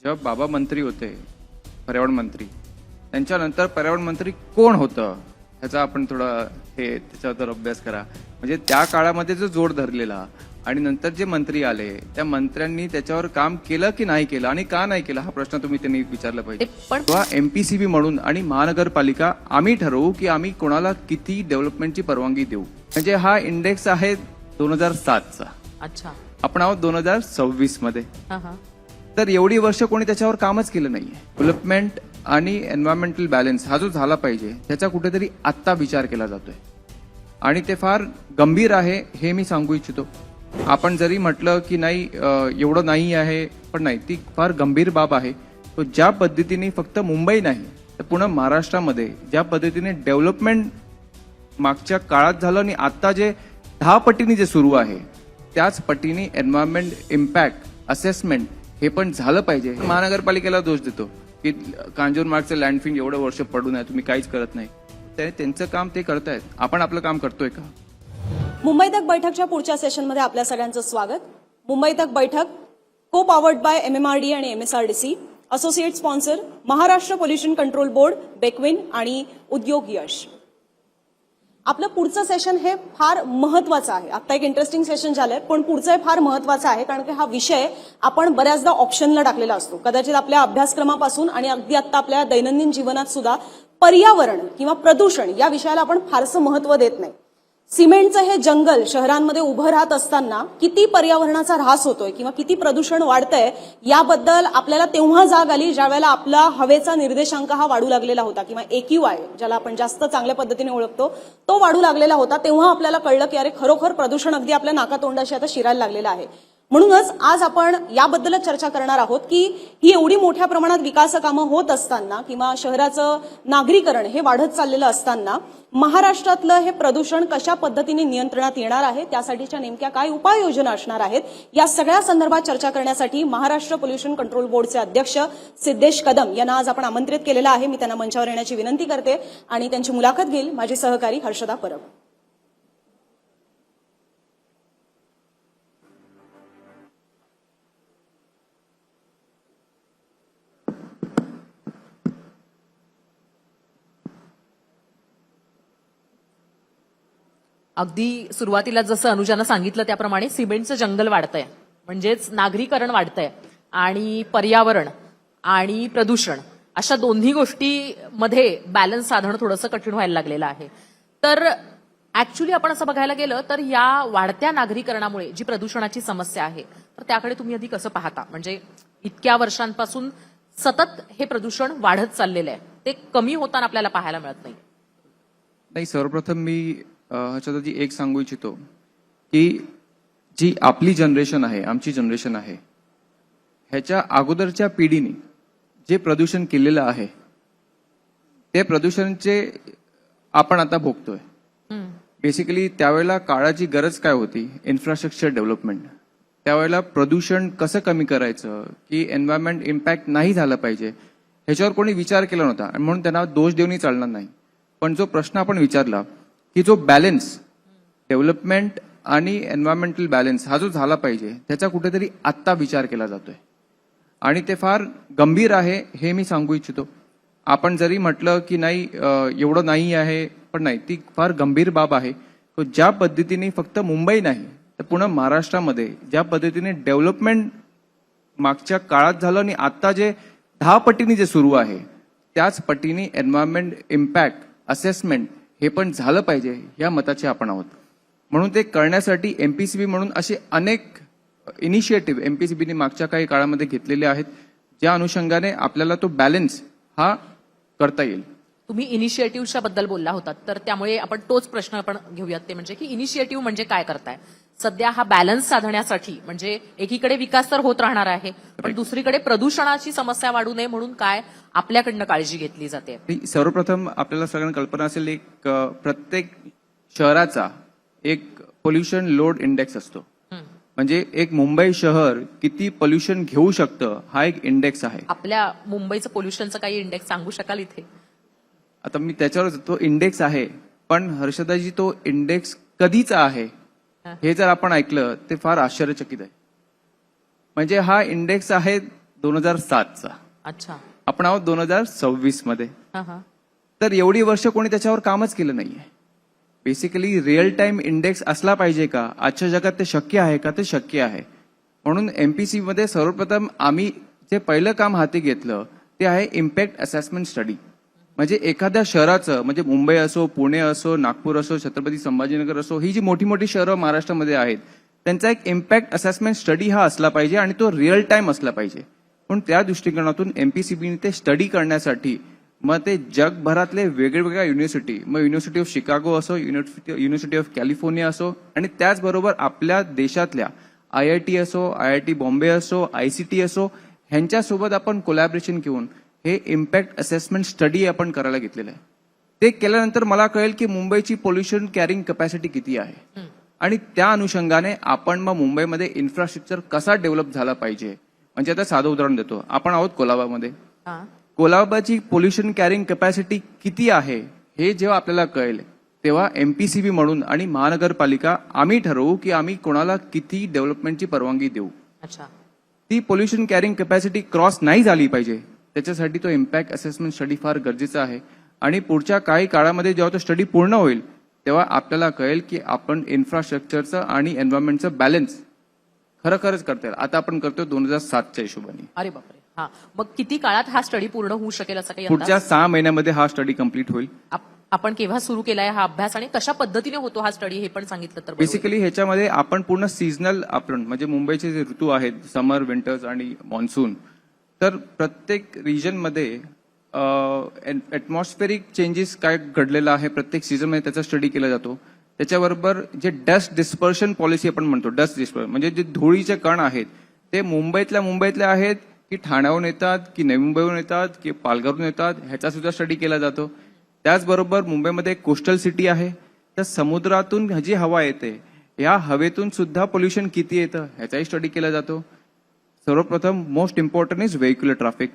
जेव्हा बाबा मंत्री होते पर्यावरण मंत्री त्यांच्यानंतर पर्यावरण मंत्री कोण होतं ह्याचा आपण थोडा त्याच्यावर अभ्यास करा. म्हणजे त्या काळामध्ये जो जोड धरलेला आणि नंतर जे मंत्री आले त्या मंत्र्यांनी त्याच्यावर काम केलं की नाही केलं आणि का नाही केलं हा प्रश्न त्यांनी विचारला पाहिजे. पण किंवा एमपीसीबी म्हणून आणि महानगरपालिका आम्ही ठरवू की आम्ही कोणाला किती डेव्हलपमेंटची परवानगी देऊ. म्हणजे हा इंडेक्स आहे 2007चा. अच्छा. आपण आहोत 2026 मध्ये. हा. तर एवढी वर्ष कोणी त्याच्यावर कामच केलं नाहीये. डेव्हलपमेंट आणि एन्व्हायरमेंटल बॅलन्स हा जो झाला पाहिजे त्याचा कुठेतरी आत्ता विचार केला जातोय आणि ते फार गंभीर आहे हे मी सांगू इच्छितो. आपण जरी म्हटलं की नाही एवढं नाही आहे पण नाही, ती फार गंभीर बाब आहे. तो ज्या पद्धतीने फक्त मुंबई नाही तर पूर्ण महाराष्ट्रामध्ये ज्या पद्धतीने डेव्हलपमेंट मागच्या काळात झालं आणि आता जे 10 पटीने जे सुरू आहे त्याच पटीने एन्व्हायरमेंट इम्पॅक्ट असेसमेंट हे पण झालं पाहिजे. महानगरपालिकेला दोष देतो की कांजूरमार्गचं लँडफिल एवढं वर्ष पडून आहे, तुम्ही काहीच करत नाही. त्यांचं काम ते करतायत, आपण आपलं काम करतोय का? मुंबई तक बैठकच्या पुढच्या सेशनमध्ये आपल्या सगळ्यांचं स्वागत. मुंबई तक बैठक को पॉवर्ड बाय MMRD आणि MSRDC, associate sponsor Maharashtra pollution control board, बेक्विन आणि उद्योग यश. आपलं पुढचं सेशन हे फार महत्वाचं आहे. आता एक इंटरेस्टिंग सेशन झालंय पण पुढचं हे फार महत्वाचं आहे कारण की हा विषय आपण बऱ्याचदा ऑप्शनला टाकलेला असतो. कदाचित आपल्या अभ्यासक्रमापासून आणि अगदी आता आपल्या दैनंदिन जीवनात सुद्धा पर्यावरण किंवा प्रदूषण या विषयाला आपण फारसं महत्व देत नाही. सिमेंटचं हे जंगल शहरांमध्ये उभं राहत असताना किती पर्यावरणाचा ऱ्हास होतोय किंवा किती प्रदूषण वाढतंय याबद्दल आपल्याला तेव्हा जाग आली ज्यावेळेला आपला हवेचा निर्देशांक हा वाढू लागलेला होता किंवा AQI ज्याला आपण जास्त चांगल्या पद्धतीने ओळखतो तो वाढू लागलेला होता. तेव्हा आपल्याला कळलं की अरे खरोखर प्रदूषण अगदी आपल्या नाकातोंडाशी आता शिरायला लागलेलं आहे. म्हणूनच आज आपण याबद्दलच चर्चा करणार आहोत की ही एवढी मोठ्या प्रमाणात विकास कामं होत असताना किंवा शहराचं नागरीकरण हे वाढत चाललेलं असताना महाराष्ट्रातलं हे प्रदूषण कशा पद्धतीने नियंत्रणात येणार आहे, त्यासाठीच्या नेमक्या काय उपाययोजना असणार आहेत, या सगळ्या संदर्भात चर्चा करण्यासाठी महाराष्ट्र पोल्युशन कंट्रोल बोर्डचे अध्यक्ष सिद्धेश कदम यांना आज आपण आमंत्रित केलेलं आहे. मी त्यांना मंचावर येण्याची विनंती करते आणि त्यांची मुलाखत घेईल माझी सहकारी हर्षदा परब. अगदी सुरुवातीला जसं अनुजानं सांगितलं त्याप्रमाणे सिमेंटचं जंगल वाढतंय, म्हणजेच नागरीकरण वाढतंय आणि पर्यावरण आणि प्रदूषण अशा दोन्ही गोष्टीमध्ये बॅलन्स साधणं थोडंसं कठीण व्हायला लागलेलं आहे. तर ऍक्च्युली आपण असं बघायला गेलं तर या वाढत्या नागरीकरणामुळे जी प्रदूषणाची समस्या आहे तर त्याकडे तुम्ही आधी कसं पाहता? म्हणजे इतक्या वर्षांपासून सतत हे प्रदूषण वाढत चाललेलं आहे, ते कमी होताना आपल्याला पाहायला मिळत नाही. सर्वप्रथम मी ह्याच्यात एक सांगू इच्छितो की जी आपली जनरेशन आहे, आमची जनरेशन आहे, ह्याच्या अगोदरच्या पिढीने जे प्रदूषण केलेलं आहे ते प्रदूषणचे आपण आता भोगतोय. बेसिकली त्यावेळेला काळाची गरज काय होती? Infrastructure development. त्यावेळेला प्रदूषण कसं कमी करायचं की एन्व्हायरमेंट इम्पॅक्ट नाही झालं पाहिजे ह्याच्यावर कोणी विचार केला नव्हता म्हणून त्यांना दोष देऊनही चालणार नाही. पण जो प्रश्न आपण विचारला की जो बॅलन्स डेव्हलपमेंट आणि एन्व्हायरमेंटल बॅलन्स हा जो झाला पाहिजे त्याचा कुठेतरी आत्ता विचार केला जातोय आणि ते फार गंभीर आहे हे मी सांगू इच्छितो. आपण जरी म्हटलं की नाही एवढं नाही आहे पण नाही, ती फार गंभीर बाब आहे. तो ज्या पद्धतीने फक्त मुंबई नाही तर पूर्ण महाराष्ट्रामध्ये ज्या पद्धतीने डेव्हलपमेंट मागच्या काळात झालं आणि आता जे 10 पटीने जे सुरू आहे त्याच पटीने एन्व्हायरमेंट इम्पॅक्ट असेसमेंट हे पण झालं पाहिजे या मताचे आपण आहोत. म्हणून ते करण्यासाठी MPCB म्हणून असे अनेक इनिशिएटिव्ह MPCBने मागच्या काही काळामध्ये घेतलेले आहेत ज्या अनुषंगाने आपल्याला तो बॅलन्स हा करता येईल. तुम्ही इनिशिएटिव्हच्या बद्दल बोलला होतात तर त्यामुळे आपण तोच प्रश्न आपण घेऊयात, ते म्हणजे की इनिशिएटिव्ह म्हणजे काय करताय सध्या हा बॅलन्स साधण्यासाठी? म्हणजे एकीकडे विकास तर होत राहणार आहे पण दुसरीकडे प्रदूषणाची समस्या वाढू नये म्हणून काय आपल्याकडनं काळजी घेतली जाते? सर्वप्रथम आपल्याला सगळ्यांना कल्पना असेल एक प्रत्येक शहराचा एक पोल्युशन लोड इंडेक्स असतो. म्हणजे एक मुंबई शहर किती पोल्युशन घेऊ शकतं हा एक इंडेक्स आहे. आपल्या मुंबईचं पोल्युशनचं काही इंडेक्स सांगू शकाल इथे? आता मी त्याच्यावर तो इंडेक्स आहे पण हर्षदाजी तो इंडेक्स कधीचा आहे हे जर आपण ऐकलं ते फार आश्चर्यचकित आहे. म्हणजे हा इंडेक्स आहे 2007चा. अच्छा. आपण आहोत 2026 मध्ये. हा हा. तर एवढी वर्ष कोणी त्याच्यावर कामच केलं नाहीये. बेसिकली रिअल टाइम इंडेक्स असला पाहिजे का? आजच्या जगात ते शक्य आहे का? ते शक्य आहे. म्हणून एमपीसी मध्ये सर्वप्रथम आम्ही जे पहिलं काम हाती घेतलं ते आहे इम्पॅक्ट असेसमेंट स्टडी. म्हणजे एखाद्या शहराचं, म्हणजे मुंबई असो, पुणे असो, नागपूर असो, छत्रपती संभाजीनगर असो, ही जी मोठी मोठी शहरं महाराष्ट्रामध्ये आहेत, त्यांचा एक इम्पॅक्ट असेसमेंट स्टडी हा असला पाहिजे आणि तो रिअल टाइम असला पाहिजे. पण त्या दृष्टिकोनातून एमपीसीबीने ते स्टडी करण्यासाठी मग ते जगभरातले वेगवेगळ्या युनिव्हर्सिटी, मग युनिव्हर्सिटी ऑफ शिकागो असो, युनिव्हर्सिटी ऑफ कॅलिफोर्निया असो, आणि त्याचबरोबर आपल्या देशातल्या IIT असो, IIT बॉम्बे असो, ICT असो, ह्यांच्यासोबत आपण कोलॅबरेशन घेऊन हे इम्पॅक्ट असेसमेंट स्टडी आपण करायला घेतलेलं आहे. ते केल्यानंतर मला कळेल की मुंबईची पोल्युशन कॅरिंग कॅपॅसिटी किती आहे आणि त्या अनुषंगाने आपण मग मुंबईमध्ये इन्फ्रास्ट्रक्चर कसा डेव्हलप झाला पाहिजे. म्हणजे आता साधं उदाहरण देतो, आपण आहोत कोलाबामध्ये. हा. कोलाबाची पोल्युशन कॅरिंग कॅपॅसिटी किती आहे हे जेव्हा आपल्याला कळेल तेव्हा एमपीसीबी म्हणून आणि महानगरपालिका आम्ही ठरवू की आम्ही कोणाला किती डेव्हलपमेंटची परवानगी देऊ. अच्छा. ती पोल्युशन कॅरिंग कॅपॅसिटी क्रॉस नाही झाली पाहिजे, त्याच्यासाठी तो इम्पॅक्ट असेसमेंट स्टडी फार गरजेचा आहे. आणि पुढच्या काही काळामध्ये जेव्हा तो स्टडी पूर्ण होईल तेव्हा आपल्याला कळेल की आपण इन्फ्रास्ट्रक्चरचं आणि एन्व्हायरमेंटचं बॅलन्स खरंच करता येईल. आता आपण करतोय 2007च्या हिशोबाने. अरे बापरे. हा. मग किती काळात हा स्टडी पूर्ण होऊ शकेल असं काही अंदाज? पुढच्या 6 महिन्यामध्ये हा स्टडी कंप्लीट होईल. आपण केव्हा सुरू केलाय हा अभ्यास आणि कशा पद्धतीने होतो हा स्टडी हे पण सांगितलं तर बरं होईल. बेसिकली ह्याच्यामध्ये आपण पूर्ण सीझनल, आपण म्हणजे मुंबईचे जे ऋतू आहेत, समर, विंटर्स आणि मॉन्सून, तर प्रत्येक रिजनमध्ये ॲटमॉस्फेरिक चेंजेस काय घडलेलं आहे प्रत्येक सीझनमध्ये त्याचा स्टडी केला जातो. त्याच्याबरोबर जे डस्ट डिस्पर्शन पॉलिसी आपण म्हणतो, डस्ट डिस्पर्शन म्हणजे जे धुळीचे कण आहेत ते मुंबईतले आहेत की ठाण्याहून येतात की नवी मुंबईहून येतात की पालघरहून येतात, ह्याचा सुद्धा स्टडी केला जातो. त्याचबरोबर मुंबईमध्ये कोस्टल सिटी आहे, तर समुद्रातून जी हवा येते या हवेतून सुद्धा पोल्युशन किती येतं ह्याचाही स्टडी केला जातो. सर्वप्रथम मोस्ट इम्पॉर्टंट इज व्हेक्युलर ट्रॅफिक.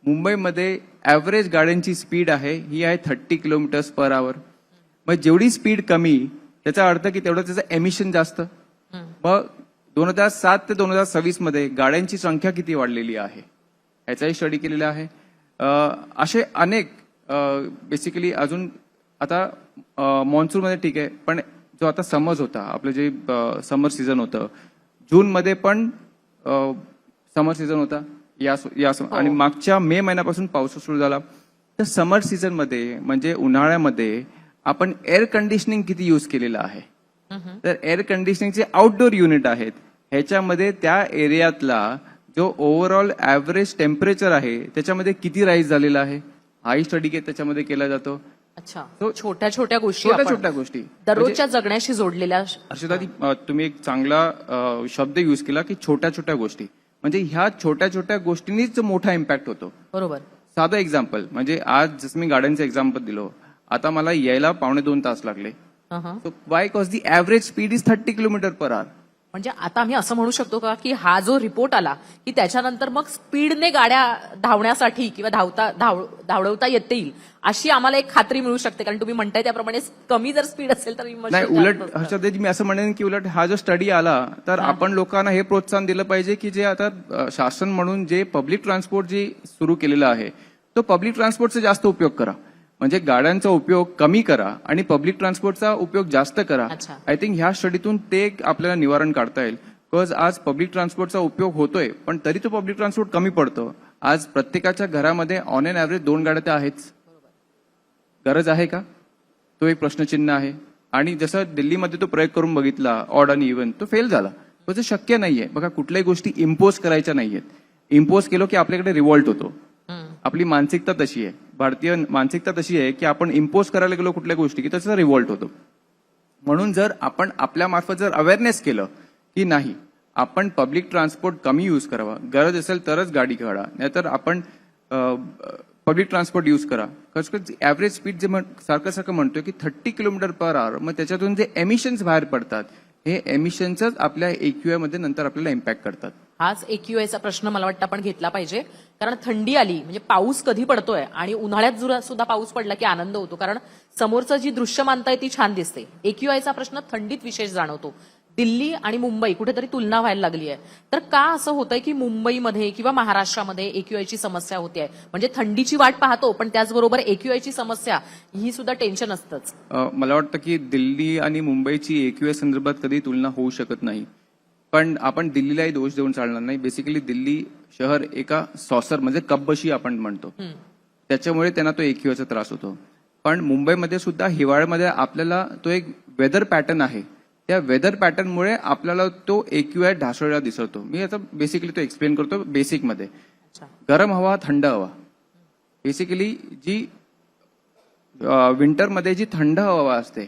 मुंबईमध्ये ऍव्हरेज गाड्यांची स्पीड आहे ही आहे 30 किलोमीटर्स पर आवर. मग जेवढी स्पीड कमी त्याचा अर्थ की तेवढं त्याचं एमिशन जास्त. मग 2007 ते 2026 मध्ये गाड्यांची संख्या किती वाढलेली आहे ह्याचाही स्टडी केलेला आहे. असे अनेक बेसिकली अजून आता मॉन्सूनमध्ये ठीक आहे, पण जो आता समर होता, आपलं जे समर सीझन होतं, जूनमध्ये पण समर सीझन होता आणि मागच्या मे महिन्यापासून पाऊस सुरू झाला. तर समर सीझनमध्ये म्हणजे उन्हाळ्यामध्ये आपण एअर कंडिशनिंग किती यूज केलेलं आहे. तर एअर कंडिशनिंगचे आउटडोर युनिट आहेत, ह्याच्यामध्ये त्या एरियातला जो ओव्हरऑल ऍव्हरेज टेम्परेचर आहे त्याच्यामध्ये किती राईज झालेला आहे हाही स्टडी त्याच्यामध्ये केला जातो. अच्छा. छोट्या छोट्या गोष्टी, छोट्या गोष्टी दररोजच्या जगण्याशी जोडलेल्या. हर्षदादी, तुम्ही एक चांगला शब्द यूज केला की छोट्या छोट्या गोष्टी. म्हणजे ह्या छोट्या छोट्या गोष्टींनीच मोठा इम्पॅक्ट होतो. बरोबर. साधं एक्झाम्पल म्हणजे आज जसं मी गाड्यांचं एक्झाम्पल दिलो, आता मला यायला 2.5 तास लागले. Y cause the average speed is 30 kilometre per hour. म्हणजे आता आम्ही असं म्हणू शकतो का की हा जो रिपोर्ट आला की त्याच्यानंतर मग स्पीडने गाड्या धावण्यासाठी किंवा धावता येतील अशी आम्हाला एक खात्री मिळू शकते, कारण तुम्ही म्हणताय त्याप्रमाणे कमी जर स्पीड असेल तर नाही, उलट हर्षदाजी मी असं म्हणेन की उलट हा जो स्टडी आला तर आपण लोकांना हे प्रोत्साहन दिलं पाहिजे की जे आता शासन म्हणून जे पब्लिक ट्रान्सपोर्ट जे सुरू केलेलं आहे तो पब्लिक ट्रान्सपोर्टचा जास्त उपयोग करा. म्हणजे गाड्यांचा उपयोग कमी करा आणि पब्लिक ट्रान्सपोर्टचा उपयोग जास्त करा. आय थिंक ह्या स्टडीतून ते आपल्याला निवारण काढता येईल. बिकॉज आज पब्लिक ट्रान्सपोर्टचा उपयोग होतोय पण तरी तो पब्लिक ट्रान्सपोर्ट कमी पडतो. आज प्रत्येकाच्या घरामध्ये ऑन एन ऍव्हरेज 2 गाड्या तर आहेच. गरज आहे का, तो एक प्रश्नचिन्ह आहे. आणि जसं दिल्लीमध्ये तो प्रयोग करून बघितला ऑड आणि इव्हन, तो फेल झाला. तो शक्य नाहीये. बघा, कुठल्याही गोष्टी इम्पोज करायच्या नाहीयेत. इम्पोज केलो की आपल्याकडे रिव्हॉल्ट होतो. आपली मानसिकता तशी आहे, भारतीय मानसिकता तशी आहे की आपण इम्पोज करायला गेलो कुठल्या गोष्टी की त्याचा रिव्हॉल्ट होतो. म्हणून जर आपण आपल्या मार्फत जर अवेअरनेस केलं की नाही आपण पब्लिक ट्रान्सपोर्ट कमी यूज करावा, गरज असेल तरच गाडी काढा, नाहीतर आपण पब्लिक ट्रान्सपोर्ट यूज करा. ऍव्हरेज स्पीड जे सारखं म्हणतोय की 30 किलोमीटर पर आवर, मग त्याच्यातून जे एमिशन्स बाहेर पडतात हे एमिशन्सच आपल्या AQI मध्ये नंतर आपल्याला इम्पॅक्ट करतात. हाच AQIचा प्रश्न मला वाटतं आपण घेतला पाहिजे, कारण थंडी आली म्हणजे पाऊस कधी पडतोय आणि उन्हाळ्यात सुद्धा पाऊस पडला की आनंद होतो, कारण समोरचं जी दृश्यमानता आहे ती छान दिसते. AQIचा प्रश्न थंडीत विशेष जाणवतो. दिल्ली आणि मुंबई कुठेतरी तुलना व्हायला लागली आहे. तर का असं होतंय की मुंबईमध्ये किंवा महाराष्ट्रामध्ये AQIची समस्या होते आहे? म्हणजे थंडीची वाट पाहतो, पण त्याचबरोबर AQIची समस्या ही सुद्धा टेन्शन असतंच. मला वाटतं की दिल्ली आणि मुंबईची AQI संदर्भात कधी तुलना होऊ शकत नाही. पण आपण दिल्लीलाही दोष देऊन चालणार नाही. बेसिकली दिल्ली शहर एका सॉसर म्हणजे कपबशी आपण म्हणतो, त्याच्यामुळे त्यांना तो AQIचा त्रास होतो. पण मुंबईमध्ये सुद्धा हिवाळ्यामध्ये आपल्याला तो एक वेदर पॅटर्न आहे, त्या वेदर पॅटर्नमुळे आपल्याला तो AQI ढासळलेला दिसतो. मी आता बेसिकली तो एक्सप्लेन करतो बेसिकमध्ये. गरम हवा, थंड हवा. बेसिकली जी विंटरमध्ये जी थंड हवा असते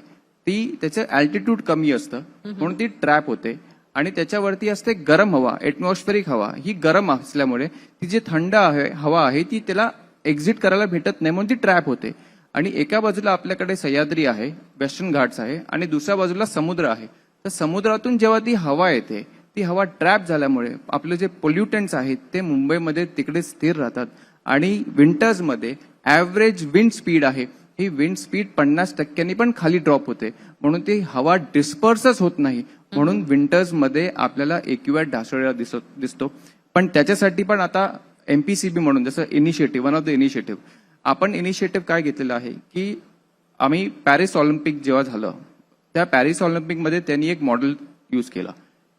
ती त्याचं अल्टिट्यूड कमी असतं म्हणून ती ट्रॅप होते, आणि त्याच्यावरती असते गरम हवा, एटमॉस्फेरिक हवा. ही गरम असल्यामुळे ती जी थंड हवा आहे ती त्याला एक्झिट करायला भेटत नाही म्हणून ती ट्रॅप होते. आणि एका बाजूला आपल्याकडे सह्याद्री आहे, वेस्टर्न घाट्स आहे, आणि दुसऱ्या बाजूला समुद्र आहे. तर समुद्रातून जेव्हा ती हवा येते, ती हवा ट्रॅप झाल्यामुळे आपले जे पोल्युटंट्स आहेत ते मुंबईमध्ये तिकडे स्थिर राहतात. आणि विंटर्समध्ये ऍव्हरेज विंड स्पीड आहे, ही विंड स्पीड 50% पण खाली ड्रॉप होते, म्हणून ती हवा डिस्पर्सच होत नाही. म्हणून विंटर्समध्ये आपल्याला AQI ढासळलेला दिसतो. पण त्याच्यासाठी पण आता MPCB म्हणून जसं initiative, one of the initiative, आपण इनिशिएटिव्ह काय घेतलेलं आहे की आम्ही पॅरिस ऑलिम्पिक जेव्हा झालं, त्या पॅरिस ऑलिम्पिकमध्ये त्यांनी एक मॉडेल यूज केला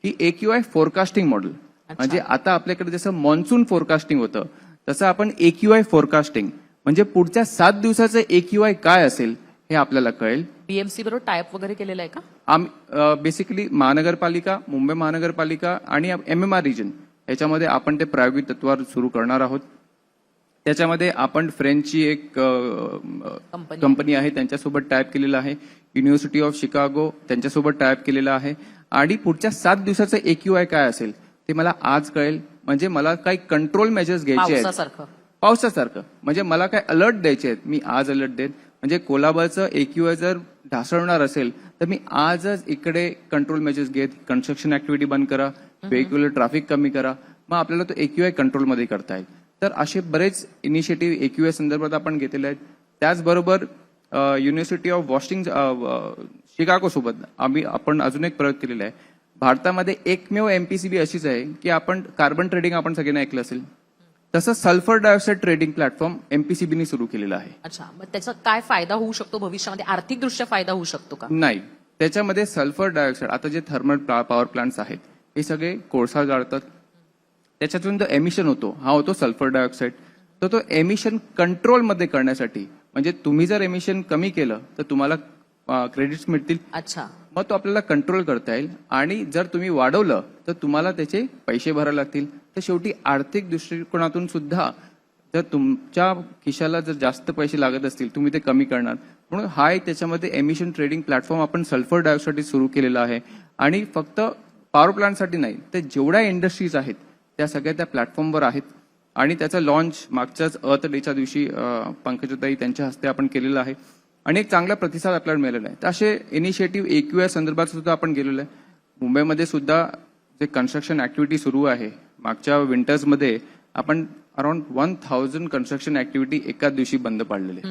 की AQI फोरकास्टिंग मॉडेल. म्हणजे आता आपल्याकडे जसं मॉन्सून फोरकास्टिंग होतं तसं आपण AQI फोरकास्टिंग म्हणजे पुढच्या 7 दिवसाचं AQI काय असेल हे आपल्याला कळेल. BMC बरोबर टायप वगैरे केलेलं आहे का? बेसिकली महानगरपालिका, मुंबई महानगरपालिका आणि MMR रिजन याच्यामध्ये आपण ते प्रायोगिक तत्वावर सुरू करणार आहोत. त्याच्यामध्ये आपण फ्रेंचची एक कंपनी आहे त्यांच्यासोबत टायप केलेलं आहे, युनिव्हर्सिटी ऑफ शिकागो त्यांच्यासोबत टायप केलेलं आहे. आणि पुढच्या 7 दिवसाचं AQI काय असेल ते मला आज कळेल. म्हणजे मला काही कंट्रोल मेजर्स घ्यायचे आहेत पावसासारखं, म्हणजे मला काय अलर्ट द्यायचे आहेत, मी आज अलर्ट देत. म्हणजे कोल्हापूरचं AQI जर ढासळणार असेल तर मी आजच इकडे कंट्रोल मेजर्स घेत, कन्स्ट्रक्शन ऍक्टिव्हिटी बंद करा, व्हेहिक्युलर ट्रॅफिक कमी करा, मग आपल्याला तो AQI कंट्रोलमध्ये करता येईल. तर असे बरेच इनिशिएटिव्ह AQI संदर्भात आपण घेतलेले आहेत. त्याचबरोबर युनिव्हर्सिटी ऑफ शिकागो सोबत आपण अजून एक प्रयोग केलेला आहे. भारतामध्ये एकमेव MPCB अशीच आहे की आपण कार्बन ट्रेडिंग आपण सगळ्यांना ऐकलं असेल, तसं सल्फर डायऑक्साईड ट्रेडिंग प्लॅटफॉर्म MPCBने सुरू केलेला आहे. अच्छा, मग त्याचा काय फायदा होऊ शकतो भविष्यामध्ये? आर्थिकदृष्ट्या फायदा होऊ शकतो का? नाही, त्याच्यामध्ये सल्फर डायऑक्साईड, आता जे थर्मल पॉवर प्लांट्स आहेत हे सगळे कोळसा जाळतात, त्याच्यातून जो एमिशन होतो हा होतो सल्फर डायऑक्साईड. तर तो एमिशन कंट्रोलमध्ये करण्यासाठी, म्हणजे तुम्ही जर एमिशन कमी केलं तर तुम्हाला क्रेडिट्स मिळतील. अच्छा, मग तो आपल्याला कंट्रोल करता येईल. आणि जर तुम्ही वाढवलं तर तुम्हाला त्याचे पैसे भरावे लागतील. तर शेवटी आर्थिक दृष्टिकोनातून सुद्धा जर तुमच्या खिशाला जर जास्त पैसे लागत असतील तुम्ही ते कमी करणार. म्हणून हा एक त्याच्यामध्ये एमिशन ट्रेडिंग प्लॅटफॉर्म आपण सल्फर डायऑक्साईड सुरू केलेला आहे. आणि फक्त पॉवर प्लांटसाठी नाही, तर जेवढ्या इंडस्ट्रीज आहेत त्या सगळ्या त्या प्लॅटफॉर्मवर आहेत. आणि त्याचा लॉन्च मागच्याच अर्थ डेच्या दिवशी पंकजाताई त्यांच्या हस्ते आपण केलेला आहे आणि एक चांगला प्रतिसाद आपल्याला मिळालेला आहे. तर असे इनिशिएटिव्ह AQI संदर्भात सुद्धा आपण गेलेलो आहे. मुंबईमध्ये सुद्धा जे कन्स्ट्रक्शन ऍक्टिव्हिटी सुरू आहे, मागच्या विंटर्समध्ये आपण अराउंड 1000 कन्स्ट्रक्शन ऍक्टिव्हिटी एकाच दिवशी बंद पाडलेले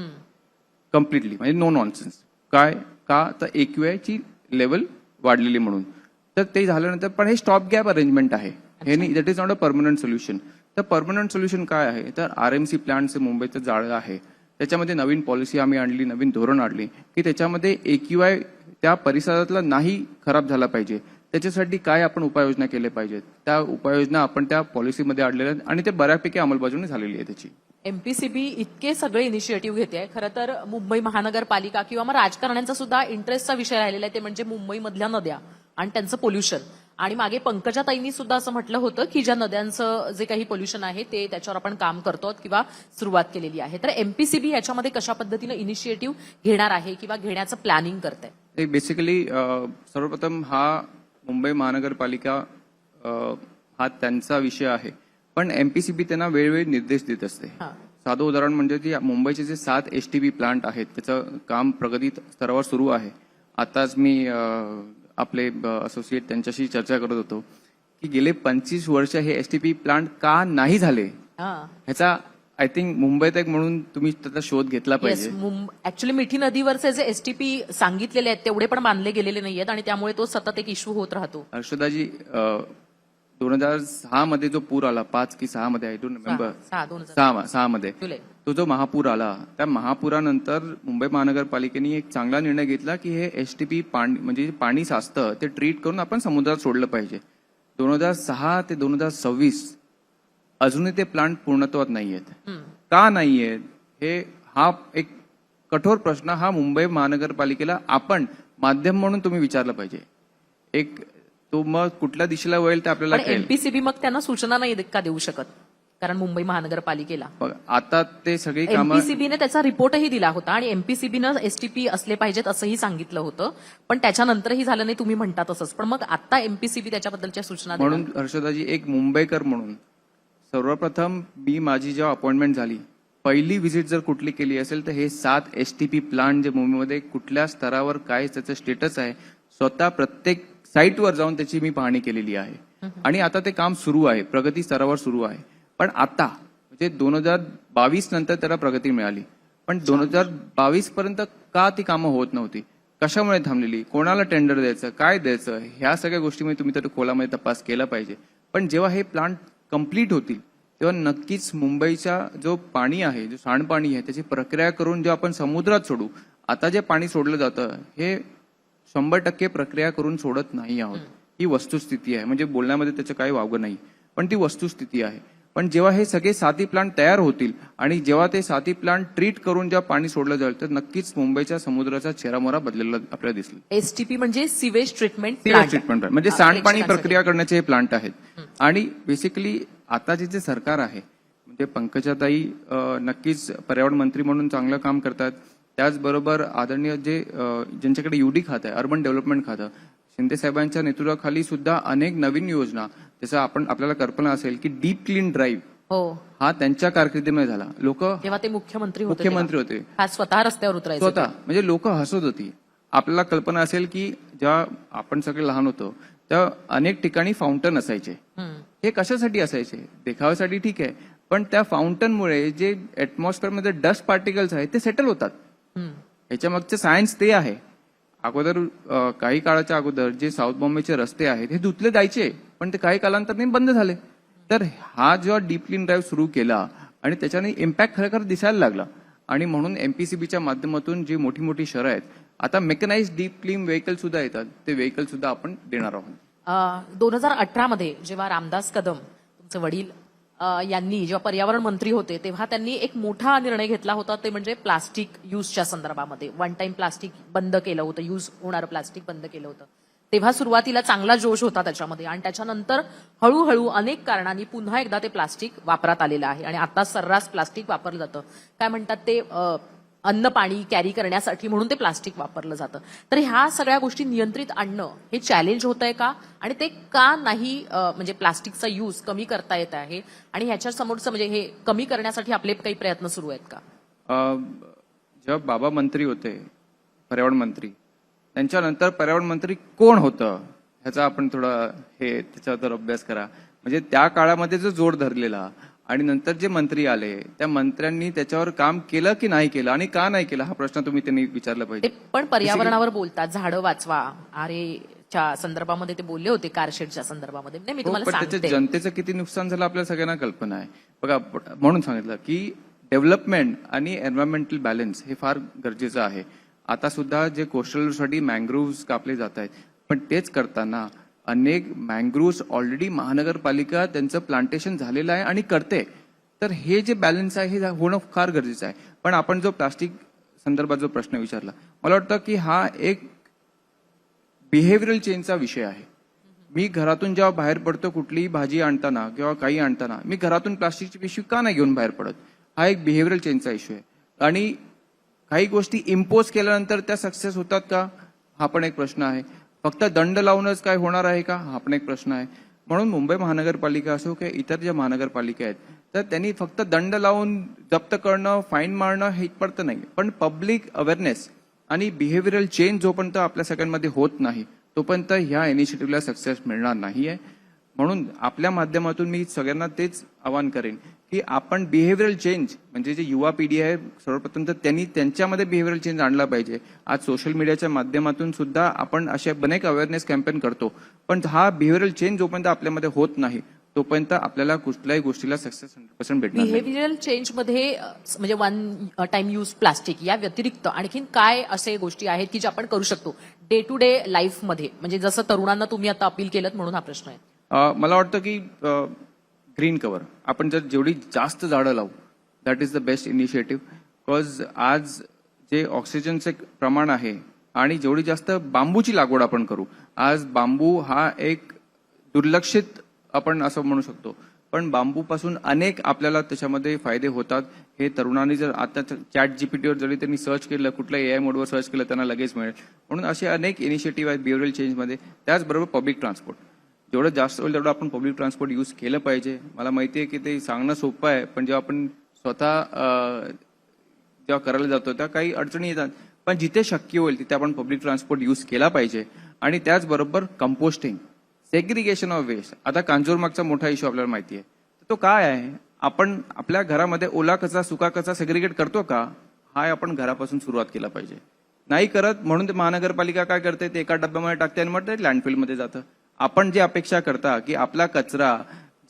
कम्प्लिटली, म्हणजे नो नॉनसेन्स. काय का तर AQI ची लेवल वाढलेली म्हणून. तर ते झाल्यानंतर पण हे स्टॉप गॅप अरेंजमेंट आहे, हे नाही, that is not a permanent solution. तर परमनंट सोल्युशन काय आहे, तर RMC प्लांटचं मुंबईचं जाळं आहे, त्याच्यामध्ये नवीन पॉलिसी आम्ही आणली, नवीन धोरण आणली की त्याच्यामध्ये AQI त्या परिसरातला नाही खराब झाला पाहिजे. त्याच्यासाठी काय आपण उपाययोजना केल्या पाहिजेत, त्या उपाययोजना आपण त्या पॉलिसीमध्ये आणलेल्या आहेत आणि ते बऱ्यापैकी अंमलबजावणी झालेली आहे त्याची. MPCB इतके सगळे इनिशिएटिव्ह घेते. खरं तर मुंबई महानगरपालिका किंवा मग राजकारण्यांचा सुद्धा इंटरेस्टचा विषय राहिलेला आहे, ते म्हणजे मुंबईमधल्या नद्या आणि त्यांचं पोल्युशन. आणि मागे पंकजाताईंनी सुद्धा असं म्हटलं होतं की ज्या नद्यांचं जे काही पोल्युशन आहे ते त्याच्यावर आपण काम करतो किंवा सुरुवात केलेली आहे. तर MPCB याच्यामध्ये कशा पद्धतीनं इनिशिएटिव्ह घेणार आहे किंवा घेण्याचं प्लॅनिंग करत आहे? बेसिकली सर्वप्रथम हा मुंबई महानगरपालिका हा त्यांचा विषय आहे, पण MPCB त्यांना वेळोवेळी निर्देश देत असते. साधं उदाहरण म्हणजे की मुंबईचे जे 7 STB प्लांट आहेत त्याचं काम प्रगती स्तरावर सुरू आहे. आताच मी आपले असोसिएट त्यांच्याशी चर्चा करत होतो की गेले 25 वर्ष हे STB प्लांट का नाही झाले ह्याचा आय थिंक मुंबईत एक म्हणून तुम्ही त्याचा शोध घेतला येस पाहिजे. ऍक्च्युली मिठी नदीवरचे जे एसटीपी सांगितलेले आहेत तेवढे पण बांधले गेलेले नाहीयेत आणि त्यामुळे तो सतत एक इश्यू होत राहतो. हर्षदाजी 2006 मध्ये जो पूर आला 5 की 6 मध्ये आय डोंट रिमेंबर 6 मध्ये जुलै तो जो महापूर आला त्या महापुरानंतर मुंबई महानगरपालिकेने एक चांगला निर्णय घेतला की हे एसटीपी म्हणजे पाणी साचतं ते ट्रीट करून आपण समुद्रात सोडलं पाहिजे. 2006 ते 2026 अजूनही ते प्लांट पूर्णत्वात नाहीयेत. का नाहीयेत हा एक कठोर प्रश्न हा मुंबई महानगरपालिकेला आपण माध्यम म्हणून तुम्ही विचारलं पाहिजे. एक तो मग कुठल्या दिशेला वळेल ते आपल्याला पण कळेल. एमपीसीबी मग त्यांना सूचना नाही का देऊ शकत कारण मुंबई महानगरपालिकेला बघ, आता ते सगळी कामं एमपीसीबीने त्याचा रिपोर्टही दिला होता आणि एमपीसीबीनं एसटीपी असले पाहिजेत असंही सांगितलं होतं पण त्याच्यानंतरही झालं नाही तुम्ही म्हणता तसंच. पण मग आता एमपीसीबी त्याच्याबद्दलच्या सूचना देणार. म्हणून हर्षदाजी एक मुंबईकर म्हणून सर्वप्रथम माझी जेव्हा अपॉइंटमेंट झाली पहिली व्हिजिट जर कुठली केली असेल तर हे 7 एसटीपी प्लांट जे मुंबईमध्ये कुठल्या स्तरावर काय त्याचं स्टेटस आहे स्वतः प्रत्येक साईटवर जाऊन त्याची मी पाहणी केलेली आहे आणि आता ते काम सुरू आहे प्रगती स्तरावर सुरू आहे. पण आता म्हणजे 2022 नंतर त्याला प्रगती मिळाली पण 2022 पर्यंत का ती कामं होत नव्हती कशामुळे थांबलेली कोणाला टेंडर द्यायचं काय द्यायचं ह्या सगळ्या गोष्टीमध्ये तुम्ही तर खोलामध्ये तपास केला पाहिजे. पण जेव्हा हे प्लांट कम्प्लीट होतील तेव्हा नक्कीच मुंबईचा जो पाणी आहे जो सांडपाणी आहे त्याची प्रक्रिया करून जेव्हा आपण समुद्रात सोडू आता जे पाणी सोडलं जातं हे 100% प्रक्रिया करून सोडत नाही आहोत. ही वस्तुस्थिती आहे म्हणजे बोलण्यामध्ये त्याचं काही वावगं नाही पण ती वस्तुस्थिती आहे. पण जेव्हा हे सगळे 7 प्लांट तयार होतील आणि जेव्हा ते 7 प्लांट ट्रीट करून जेव्हा पाणी सोडलं जाईल तर नक्कीच मुंबईच्या समुद्राचा चेहरामोहरा बदललेला आपल्याला दिसेल. एसटीपी म्हणजे सिवेज ट्रीटमेंट ट्रीटमेंट म्हणजे सांडपाणी प्रक्रिया करण्याचे हे प्लांट आहेत आणि बेसिकली आता जे सरकार आहे म्हणजे पंकजाताई नक्कीच पर्यावरण मंत्री म्हणून चांगलं काम करतात. त्याचबरोबर आदरणीय ज्यांच्याकडे युडी खातं आहे अर्बन डेव्हलपमेंट खातं शिंदे साहेबांच्या नेतृत्वाखाली सुद्धा अनेक नवीन योजना जसं आपल्याला कल्पना असेल की डीप क्लीन ड्राईव्ह हो हा त्यांच्या कारकिर्दीमध्ये झाला. लोक तेव्हा ते मुख्यमंत्री होते हा स्वतः रस्त्यावर उतरायचे स्वतः म्हणजे लोक हसत होती. आपल्याला कल्पना असेल की जेव्हा आपण सगळे लहान होतो तेव्हा अनेक ठिकाणी फाउंटन असायचे. हे कशासाठी असायचे देखाव्यासाठी ठीक आहे पण त्या फाउंटनमुळे जे ऍटमॉस्फिअरमध्ये डस्ट पार्टिकल्स आहेत ते सेटल होतात. याच्या मागचं सायन्स ते आहे. अगोदर काही काळाच्या अगोदर जे साऊथ बॉम्बेचे रस्ते आहेत हे धुतले जायचे पण ते काही कालांतराने बंद झाले. तर हा जेव्हा डीप क्लीन ड्राईव्ह सुरू केला आणि त्याच्याने इम्पॅक्ट खरोखर दिसायला लागला आणि म्हणून एमपीसीबीच्या माध्यमातून जी मोठी मोठी शहरं आहेत आता मेकनाइज डीप क्लीन व्हेकल सुद्धा येतात ते व्हेकल सुद्धा आपण देणार आहोत. 2018 मध्ये जेव्हा रामदास कदम तुमचे वडील यांनी जेव्हा पर्यावरण मंत्री होते तेव्हा त्यांनी एक मोठा निर्णय घेतला होता ते म्हणजे प्लास्टिक युजच्या संदर्भामध्ये वन टाइम प्लास्टिक बंद केलं होतं युज होणारं प्लास्टिक बंद केलं होतं. तेव्हा सुरुवातीला चांगला जोश होता त्याच्यामध्ये आणि त्याच्यानंतर हळूहळू अनेक कारणांनी पुन्हा एकदा ते प्लास्टिक वापरात आलेलं आहे आणि आता सर्रास प्लास्टिक वापरलं जातं. काय म्हणतात ते अन्न पाणी कॅरी करण्यासाठी म्हणून ते प्लास्टिक वापरलं जातं. तर ह्या सगळ्या गोष्टी नियंत्रित आणणं हे चॅलेंज होत आहे का आणि ते का नाही म्हणजे प्लास्टिकचा यूज कमी करता येत आहे आणि ह्याच्या समोरचं म्हणजे हे कमी करण्यासाठी आपले काही प्रयत्न सुरू आहेत का? जेव्हा बाबा मंत्री होते पर्यावरण मंत्री त्यांच्यानंतर पर्यावरण मंत्री कोण होतं ह्याचा आपण थोडा त्याच्यावर अभ्यास करा. म्हणजे त्या काळामध्ये जो जोर धरलेला आणि नंतर जे मंत्री आले त्या मंत्र्यांनी त्याच्यावर काम केलं की नाही केलं आणि का नाही केलं हा प्रश्न तुम्ही त्यांनी विचारला पाहिजे. ते पण पर्यावरणावर बोलतात झाडं वाचवा च्या संदर्भामध्ये ते बोलले होते कारशेडच्या संदर्भामध्ये. मी तुम्हाला पण सांगते त्याच्या जनतेचं किती नुकसान झालं आपल्या सगळ्यांना कल्पना आहे. बघा म्हणून सांगितलं की डेव्हलपमेंट आणि एन्व्हायरमेंटल बॅलन्स हे फार गरजेचं आहे. आता सुद्धा जे कोस्टलसाठी मँग्रोव्ह कापले जात आहेत पण तेच करताना अनेक मँग्रोव्ह ऑलरेडी महानगरपालिका त्यांचं प्लांटेशन झालेलं आहे आणि करते. तर हे जे बॅलन्स आहे हे होणं फार गरजेचं आहे. पण आपण जो प्लास्टिक संदर्भात जो प्रश्न विचारला मला वाटतं की हा एक बिहेव्हिअरल चेंजचा विषय आहे. मी घरातून जेव्हा बाहेर पडतो कुठलीही भाजी आणताना किंवा काही आणताना मी घरातून प्लास्टिकची पिशवी का नाही घेऊन बाहेर पडत हा एक बिहेव्हिअरल चेंजचा इश्यू आहे. आणि काही गोष्टी इम्पोज केल्यानंतर त्या सक्सेस होतात का हा पण एक प्रश्न आहे. फक्त दंड लावूनच काय होणार आहे का हा पण एक प्रश्न आहे. म्हणून मुंबई महानगरपालिका असो किंवा इतर ज्या महानगरपालिका आहेत तर त्यांनी फक्त दंड लावून जप्त करणं फाईन मारणं हे इतपत नाही पण पब्लिक अवेअरनेस आणि बिहेव्हिअरल चेंज जोपर्यंत आपल्या सगळ्यांमध्ये होत नाही तोपर्यंत ह्या इनिशिएटिव्हला सक्सेस मिळणार नाहीये. म्हणून आपल्या माध्यमातून मी सगळ्यांना तेच आवाहन करेन की आपण बिहेव्हिअरल चेंज म्हणजे जे युवा पिढी आहे सर्वप्रथम तर त्यांनी त्यांच्यामध्ये बिहेव्हिअरल चेंज आणला पाहिजे. आज सोशल मीडियाच्या माध्यमातून सुद्धा आपण असे अनेक अवेअरनेस कॅम्पेन करतो, पण हा बिहेव्हिअरल चेंज जोपर्यंत आपल्यामध्ये होत नाही तोपर्यंत आपल्याला कुठल्याही गोष्टीला सक्सेस 100% भेटणार नाही. बिहेव्हिअरल चेंजमध्ये म्हणजे वन टाइम यूज प्लास्टिक या व्यतिरिक्त आणखीन काय असे गोष्टी आहेत की ज्या आपण करू शकतो डे टू डे लाईफमध्ये, म्हणजे जसं तरुणांना तुम्ही आता अपील केलं म्हणून हा प्रश्न आहे. मला वाटतं की ग्रीन कव्हर आपण जर जेवढी जास्त झाडं लावू that is the best initiative. Because आज जे ऑक्सिजनचे प्रमाण आहे आणि जेवढी जास्त बांबूची लागवड आपण करू, आज बांबू हा एक दुर्लक्षित आपण असं म्हणू शकतो, पण बांबूपासून अनेक आपल्याला त्याच्यामध्ये फायदे होतात. हे तरुणांनी जर आता चॅट जीपीटीवर जरी त्यांनी सर्च केलं, कुठल्या AI मोडवर सर्च केलं त्यांना लगेच मिळेल. म्हणून असे अनेक इनिशिएटिव्ह आहेत बिहेव्हिअरल चेंजमध्ये. त्याचबरोबर पब्लिक ट्रान्सपोर्ट जेवढं जास्त होईल तेवढं आपण पब्लिक ट्रान्सपोर्ट यूज केलं पाहिजे. मला माहिती आहे की ते सांगणं सोपं आहे, पण जेव्हा आपण स्वतः जेव्हा करायला जातो त्या काही अडचणी येतात, पण जिथे शक्य होईल तिथे आपण पब्लिक ट्रान्सपोर्ट यूज केला पाहिजे. आणि त्याचबरोबर कंपोस्टिंग, सेग्रिगेशन ऑफ वेस्ट. आता कांजूरमार्गचा मोठा इश्यू आपल्याला माहिती आहे, तो काय आहे? आपण आपल्या घरामध्ये ओला कचरा सुका कचरा सेग्रिगेट करतो का? हा आपण घरापासून सुरुवात केला पाहिजे. नाही करत म्हणून ते महानगरपालिका काय करते, ते एका डब्यामध्ये टाकते आणि मग ते लँडफिलमध्ये जातं. आपण जे अपेक्षा करता की आपला कचरा,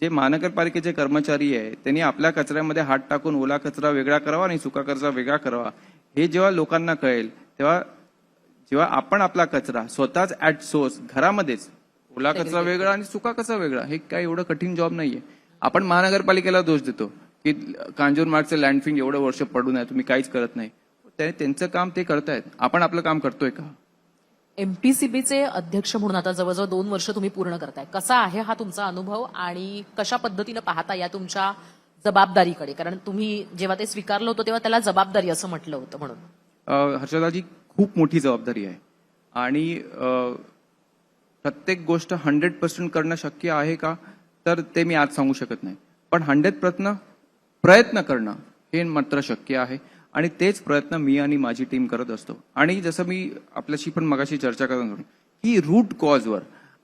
जे महानगरपालिकेचे कर्मचारी आहे त्यांनी आपल्या कचऱ्यामध्ये हात टाकून ओला कचरा वेगळा करावा आणि सुका कचरा वेगळा करावा, हे जेव्हा लोकांना कळेल तेव्हा जेव्हा आपण आपला कचरा स्वतःच ऍट सोर्स घरामध्येच ओला कचरा वेगळा आणि सुका कचरा वेगळा, हे काय एवढं कठीण जॉब नाहीये. आपण महानगरपालिकेला दोष देतो की कांजूरमार्गचं लँडफिल एवढं वर्ष पडून आहे, तुम्ही काहीच करत नाही. त्यांचं काम ते करतायत, आपण आपलं काम करतोय का? एमपीसीबीचे अध्यक्ष म्हणून आता जवळजवळ 2 वर्ष तुम्ही पूर्ण करताय. कसा आहे हा तुमचा अनुभव आणि कशा पद्धतीनं पाहता या तुमच्या जबाबदारीकडे? कारण तुम्ही जेव्हा ते स्वीकारलं होतं तेव्हा त्याला जबाबदारी असं म्हटलं होतं म्हणून. हर्षदाजी, खूप मोठी जबाबदारी आहे आणि प्रत्येक गोष्ट 100% करणं शक्य आहे का, तर ते मी आज सांगू शकत नाही. पण 100% प्रयत्न करणं हे मात्र शक्य आहे आणि तेच प्रयत्न मी आणि माझी टीम करत असतो. आणि जसं मी आपल्याशी पण मगाशी चर्चा करत होतो की रूट कॉजवर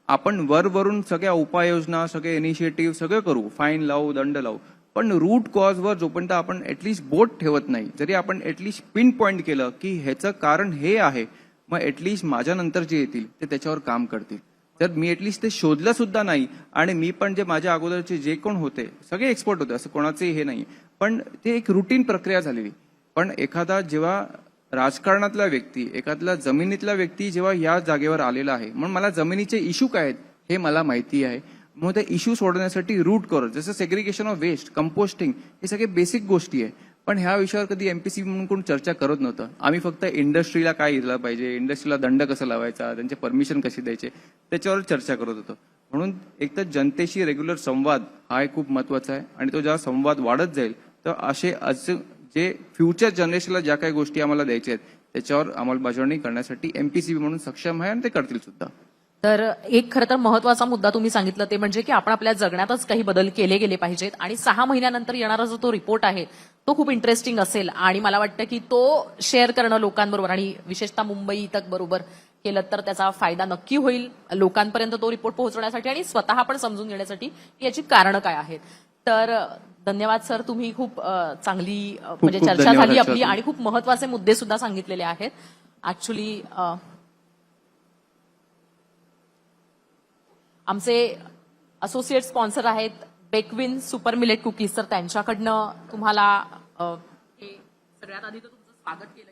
आपण वरवरून सगळ्या उपाययोजना, सगळे इनिशिएटिव्ह सगळं करू, फाईन लावू, दंड लावू, पण रूट कॉजवर जोपर्यंत आपण ऍटलीस्ट बोट ठेवत नाही, जरी आपण ऍटलीस्ट पिन पॉइंट केलं की ह्याचं कारण हे आहे, मग ऍटलीस्ट माझ्या नंतर जे येतील ते त्याच्यावर काम करतील. जर मी ऍटलीस्ट ते शोधलं सुद्धा नाही आणि मी पण जे माझ्या अगोदरचे जे कोण होते सगळे एक्सपर्ट होते, असं कोणाचंही हे नाही, पण ते एक रुटीन प्रक्रिया झालेली. पण एखादा जेव्हा राजकारणातला व्यक्ती, एखादा जमिनीतला व्यक्ती जेव्हा या जागेवर आलेला आहे, म्हणून मला जमिनीचे इश्यू काय आहेत हे मला माहिती आहे. मग ते इश्यू सोडवण्यासाठी रूट कॉज जसं सेग्रिगेशन ऑफ वेस्ट, कंपोस्टिंग, हे सगळे बेसिक गोष्टी आहे. पण ह्या विषयावर कधी एमपीसी म्हणून कोण चर्चा करत नव्हतं. आम्ही फक्त इंडस्ट्रीला काय दिलं पाहिजे, इंडस्ट्रीला दंड कसं लावायचा, त्यांचे परमिशन कशी द्यायचे, त्याच्यावर चर्चा करत होतो. म्हणून एक तर जनतेशी रेग्युलर संवाद हा एक खूप महत्वाचा आहे आणि तो जेव्हा संवाद वाढत जाईल तर असे जे फ्युचर जनरेशनला ज्या काही गोष्टी आम्हाला द्यायच्या आहेत त्याच्यावर अंमलबजावणी करण्यासाठी एमपीसीबी म्हणून सक्षम आहे आणि ते करतील सुद्धा. तर एक खरं तर महत्वाचा मुद्दा तुम्ही सांगितलं ते म्हणजे की आपण आपल्या जगण्यातच काही बदल केले गेले पाहिजेत आणि 6 महिन्यानंतर येणारा जो तो रिपोर्ट आहे तो खूप इंटरेस्टिंग असेल आणि मला वाटतं की तो शेअर करणं लोकांबरोबर आणि विशेषतः मुंबई तक बरोबर केलं तर त्याचा फायदा नक्की होईल लोकांपर्यंत तो रिपोर्ट पोहोचवण्यासाठी आणि स्वतः पण समजून घेण्यासाठी की याची कारणं काय आहेत. तर धन्यवाद सर, तुम्ही खूप चांगली म्हणजे खूप चर्चा धन्यवाद झाली आपली हर्षदा. आणि खूप महत्वाचे मुद्दे सुद्धा सांगितलेले आहेत. ऍक्च्युली आमचे असोसिएट स्पॉन्सर आहेत बेकविन सुपर मिलेट कुकीज, तर त्यांच्याकडनं तुम्हाला हे सगळ्यात आधी तर तुमचं स्वागत केलं